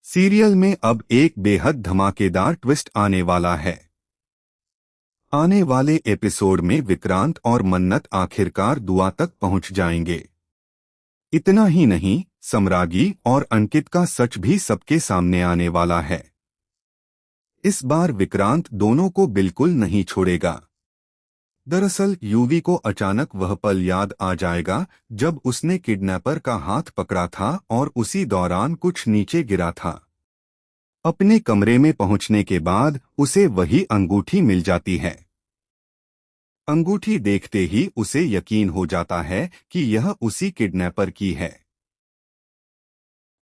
Serial में अब एक बेहद धमाकेदार ट्विस्ट आने वाला है। आने वाले एपिसोड में विक्रांत और मन्नत आखिरकार दुआ तक पहुंच जाएंगे। इतना ही नहीं, सम्रागी और अंकित का सच भी सबके सामने आने वाला है। इस बार विक्रांत दोनों को बिल्कुल नहीं छोड़ेगा। दरअसल यूवी को अचानक वह पल याद आ जाएगा जब उसने किडनैपर का हाथ पकड़ा था और उसी दौरान कुछ नीचे गिरा था। अपने कमरे में पहुंचने के बाद उसे वही अंगूठी मिल जाती है। अंगूठी देखते ही उसे यकीन हो जाता है कि यह उसी किडनैपर की है।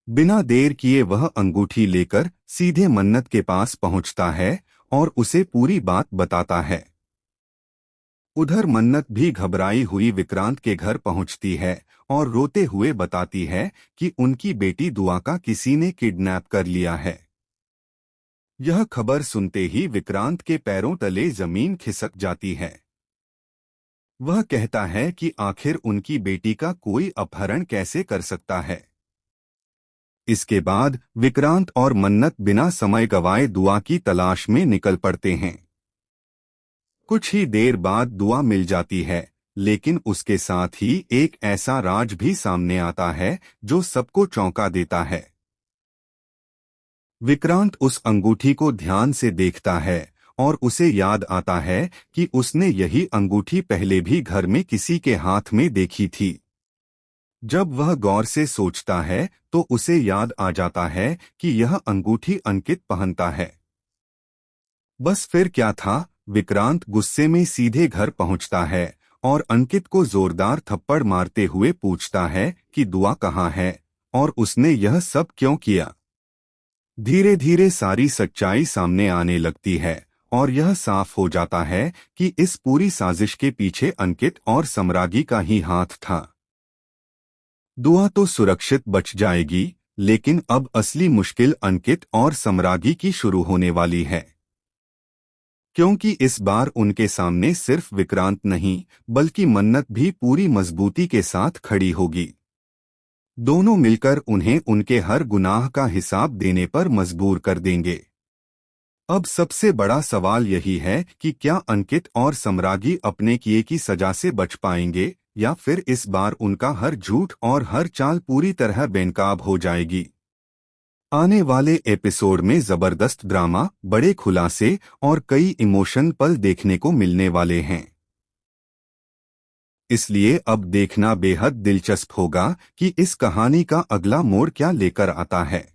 बिना देर किए वह अंगूठी लेकर सीधे मन्नत के पास पहुंचता है और उसे पूरी बात बताता है। उधर मन्नत भी घबराई हुई विक्रांत के घर पहुंचती है और रोते हुए बताती है कि उनकी बेटी दुआ का किसी ने किडनैप कर लिया है। यह खबर सुनते ही विक्रांत के पैरों तले जमीन खिसक जाती है। वह कहता है कि आखिर उनकी बेटी का कोई अपहरण कैसे कर सकता है। इसके बाद विक्रांत और मन्नत बिना समय गवाए दुआ की तलाश में निकल पड़ते हैं। कुछ ही देर बाद दुआ मिल जाती है, लेकिन उसके साथ ही एक ऐसा राज भी सामने आता है जो सबको चौंका देता है। विक्रांत उस अंगूठी को ध्यान से देखता है और उसे याद आता है कि उसने यही अंगूठी पहले भी घर में किसी के हाथ में देखी थी। जब वह गौर से सोचता है तो उसे याद आ जाता है कि यह अंगूठी अंकित पहनता है। बस फिर क्या था, विक्रांत गुस्से में सीधे घर पहुंचता है और अंकित को जोरदार थप्पड़ मारते हुए पूछता है कि दुआ कहाँ है और उसने यह सब क्यों किया। धीरे धीरे सारी सच्चाई सामने आने लगती है और यह साफ हो जाता है कि इस पूरी साजिश के पीछे अंकित और सम्रागी का ही हाथ था। दुआ तो सुरक्षित बच जाएगी, लेकिन अब असली मुश्किल अंकित और सम्रागी की शुरू होने वाली है। क्योंकि इस बार उनके सामने सिर्फ विक्रांत नहीं बल्कि मन्नत भी पूरी मजबूती के साथ खड़ी होगी। दोनों मिलकर उन्हें उनके हर गुनाह का हिसाब देने पर मजबूर कर देंगे। अब सबसे बड़ा सवाल यही है कि क्या अंकित और सम्रागी अपने किए की सजा से बच पाएंगे या फिर इस बार उनका हर झूठ और हर चाल पूरी तरह बेनकाब हो जाएगी। आने वाले एपिसोड में जबरदस्त ड्रामा, बड़े खुलासे और कई इमोशन पल देखने को मिलने वाले हैं। इसलिए अब देखना बेहद दिलचस्प होगा कि इस कहानी का अगला मोड़ क्या लेकर आता है।